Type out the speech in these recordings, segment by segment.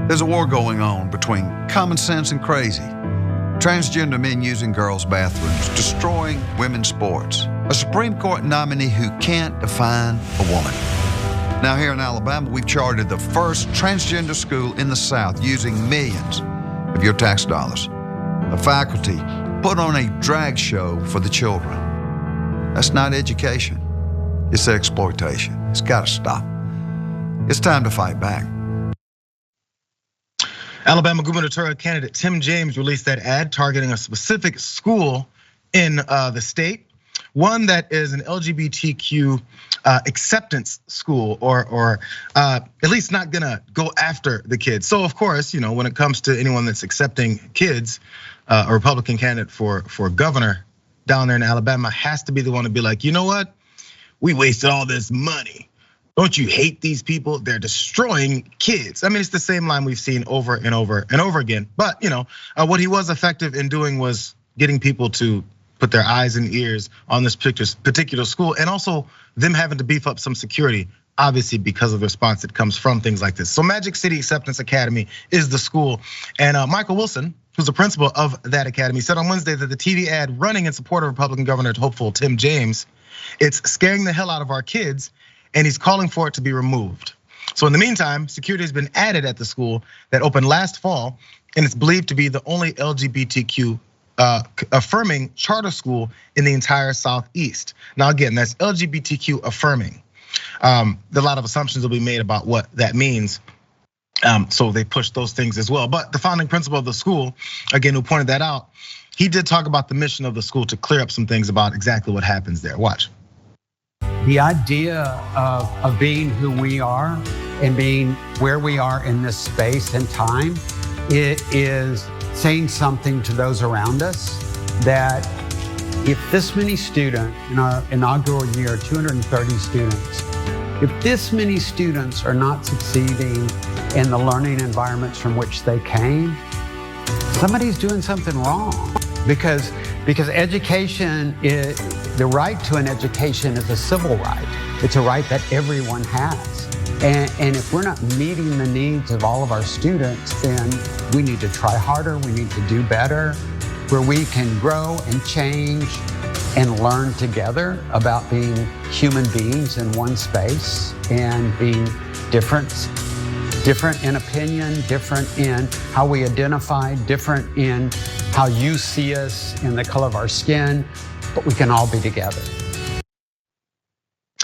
There's a war going on between common sense and crazy. Transgender men using girls' bathrooms, destroying women's sports. A Supreme Court nominee who can't define a woman. Now here in Alabama, we've chartered the first transgender school in the South using millions of your tax dollars. The faculty put on a drag show for the children. That's not education. It's exploitation. It's got to stop. It's time to fight back. Alabama gubernatorial candidate Tim James released that ad targeting a specific school in the state, one that is an LGBTQ acceptance school, or at least not gonna go after the kids. So of course, when it comes to anyone that's accepting kids, a Republican candidate for governor down there in Alabama has to be the one to be like, you know what? We wasted all this money. Don't you hate these people? They're destroying kids. I mean, it's the same line we've seen over and over and over again. But what he was effective in doing was getting people to put their eyes and ears on this particular school, and also them having to beef up some security, obviously because of the response that comes from things like this. So Magic City Acceptance Academy is the school, and Michael Wilson, who's the principal of that academy, said on Wednesday that the TV ad running in support of Republican Governor hopeful Tim James, it's scaring the hell out of our kids, and he's calling for it to be removed. So in the meantime, security has been added at the school that opened last fall, and it's believed to be the only LGBTQ affirming charter school in the entire Southeast. Now again, that's LGBTQ affirming. A lot of assumptions will be made about what that means. So they push those things as well. But the founding principal of the school, again, who pointed that out, he did talk about the mission of the school to clear up some things about exactly what happens there. Watch. The idea of being who we are and being where we are in this space and time, it is saying something to those around us that if this many students, in our inaugural year, 230 students, if this many students are not succeeding in the learning environments from which they came, somebody's doing something wrong. Because education, the right to an education is a civil right. It's a right that everyone has. And if we're not meeting the needs of all of our students, then we need to try harder, we need to do better, where we can grow and change and learn together about being human beings in one space and being different in opinion, different in how we identify, different in how you see us in the color of our skin, but we can all be together.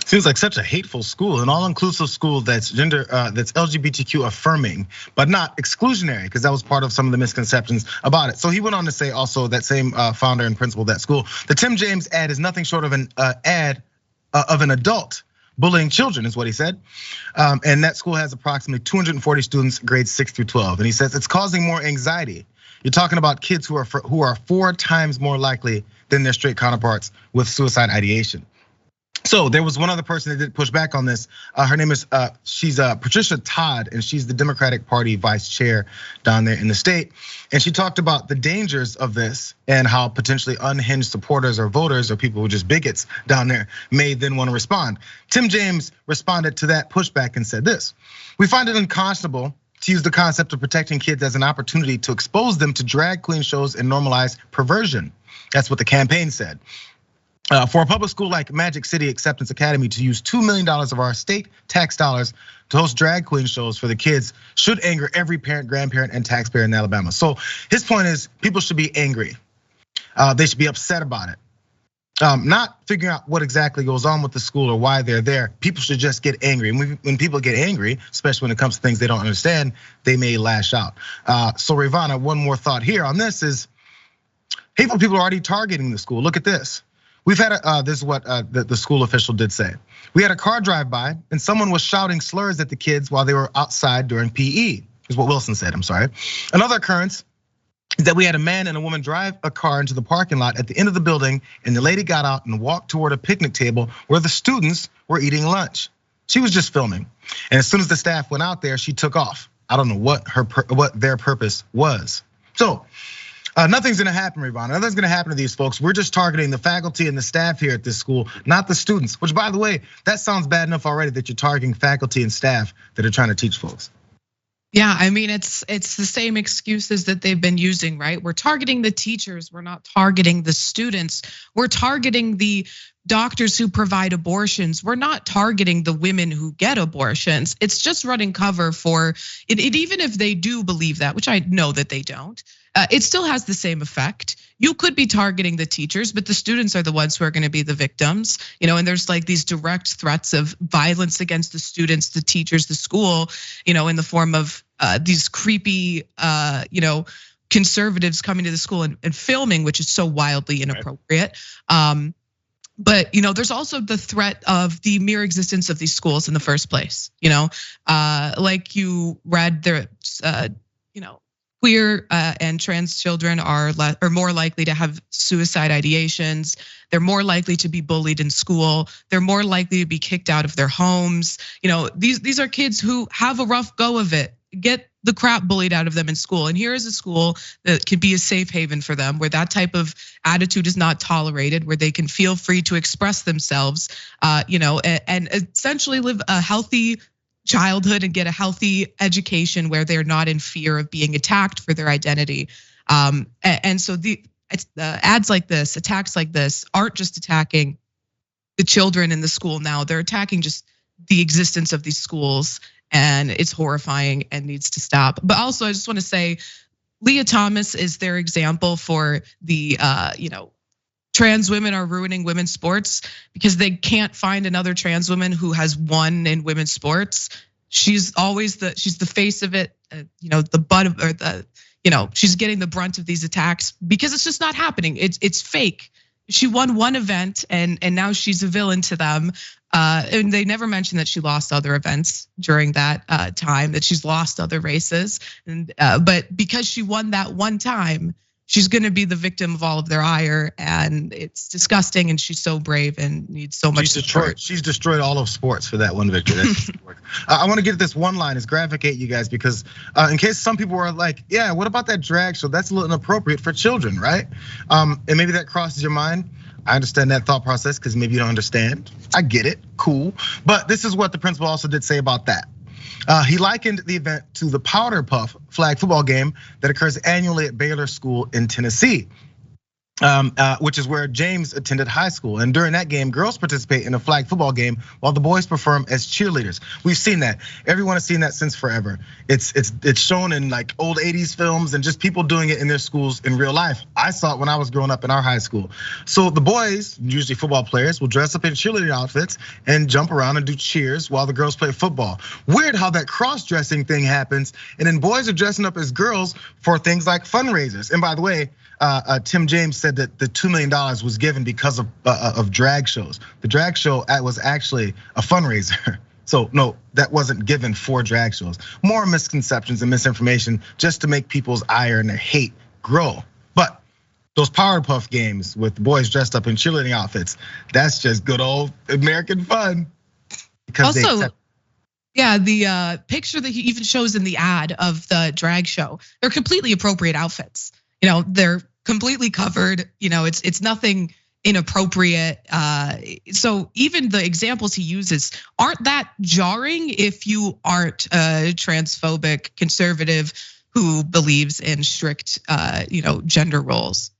Seems like such a hateful school, an all-inclusive school that's that's LGBTQ affirming, but not exclusionary, because that was part of some of the misconceptions about it. So he went on to say also, that same founder and principal of that school, the Tim James ad is nothing short of an ad of an adult bullying children, is what he said. And that school has approximately 240 students, grades 6 through 12. And he says it's causing more anxiety. You're talking about kids who are 4 times more likely than their straight counterparts with suicide ideation. So there was one other person that did push back on this. Her name is, she's Patricia Todd, and she's the Democratic Party vice chair down there in the state. And she talked about the dangers of this and how potentially unhinged supporters or voters or people who are just bigots down there may then want to respond. Tim James responded to that pushback and said this: "We find it unconscionable to use the concept of protecting kids as an opportunity to expose them to drag queen shows and normalize perversion." That's what the campaign said. For a public school like Magic City Acceptance Academy to use $2 million of our state tax dollars to host drag queen shows for the kids should anger every parent, grandparent, and taxpayer in Alabama. So his point is, people should be angry. They should be upset about it. Not figuring out what exactly goes on with the school or why they're there. People should just get angry. And when people get angry, especially when it comes to things they don't understand, they may lash out. So Ravana, one more thought here on this is, hateful people are already targeting the school. Look at this. We've had this is what the school official did say. We had a car drive by and someone was shouting slurs at the kids while they were outside during PE, is what Wilson said, I'm sorry. Another occurrence is that we had a man and a woman drive a car into the parking lot at the end of the building, and the lady got out and walked toward a picnic table where the students were eating lunch. She was just filming. And as soon as the staff went out there, she took off. I don't know what their purpose was. So, nothing's gonna happen, Ravana. Nothing's gonna happen to these folks. We're just targeting the faculty and the staff here at this school, not the students. Which, by the way, that sounds bad enough already that you're targeting faculty and staff that are trying to teach folks. Yeah, I mean, it's the same excuses that they've been using, right? We're targeting the teachers, we're not targeting the students. We're targeting the doctors who provide abortions. We're not targeting the women who get abortions. It's just running cover for it. Even if they do believe that, which I know that they don't, it still has the same effect. You could be targeting the teachers, but the students are the ones who are going to be the victims, and there's like these direct threats of violence against the students, the teachers, the school, in the form of these creepy, conservatives coming to the school and filming, which is so wildly inappropriate. But there's also the threat of the mere existence of these schools in the first place. Like you read there, queer and trans children are more likely to have suicide ideations. They're more likely to be bullied in school. They're more likely to be kicked out of their homes. These are kids who have a rough go of it, get the crap bullied out of them in school. And here is a school that could be a safe haven for them, where that type of attitude is not tolerated, where they can feel free to express themselves, and essentially live a healthy childhood and get a healthy education where they're not in fear of being attacked for their identity. And so the ads like this, attacks like this, aren't just attacking the children in the school now, they're attacking just the existence of these schools, and it's horrifying and needs to stop. But also, I just want to say, Leah Thomas is their example for the, trans women are ruining women's sports because they can't find another trans woman who has won in women's sports. She's always she's the face of it, the butt of, or the, she's getting the brunt of these attacks because it's just not happening. It's fake. She won one event and now she's a villain to them. And they never mentioned that she lost other events during that time, that she's lost other races. But because she won that one time, she's gonna be the victim of all of their ire, and it's disgusting. And she's so brave and needs so much support. She's destroyed all of sports for that one victory. I want to get this one line, it's graphic 8, you guys, because in case some people are like, yeah, what about that drag show? That's a little inappropriate for children, right? And maybe that crosses your mind. I understand that thought process because maybe you don't understand. I get it, cool. But this is what the principal also did say about that. He likened the event to the Powder Puff flag football game that occurs annually at Baylor School in Tennessee, which is where James attended high school. And during that game, girls participate in a flag football game while the boys perform as cheerleaders. We've seen that. Everyone has seen that since forever. It's shown in like old 80s films and just people doing it in their schools in real life. I saw it when I was growing up in our high school. So the boys, usually football players, will dress up in cheerleading outfits and jump around and do cheers while the girls play football. Weird how that cross-dressing thing happens. And then boys are dressing up as girls for things like fundraisers. And by the way, Tim James said that the $2 million was given because of drag shows. The drag show was actually a fundraiser. So no, that wasn't given for drag shows. More misconceptions and misinformation just to make people's ire and their hate grow. But those Powerpuff games with boys dressed up in cheerleading outfits, that's just good old American fun. Because also, yeah, the picture that he even shows in the ad of the drag show, they're completely appropriate outfits. They're completely covered. It's nothing inappropriate. So even the examples he uses aren't that jarring if you aren't a transphobic conservative who believes in strict, gender roles.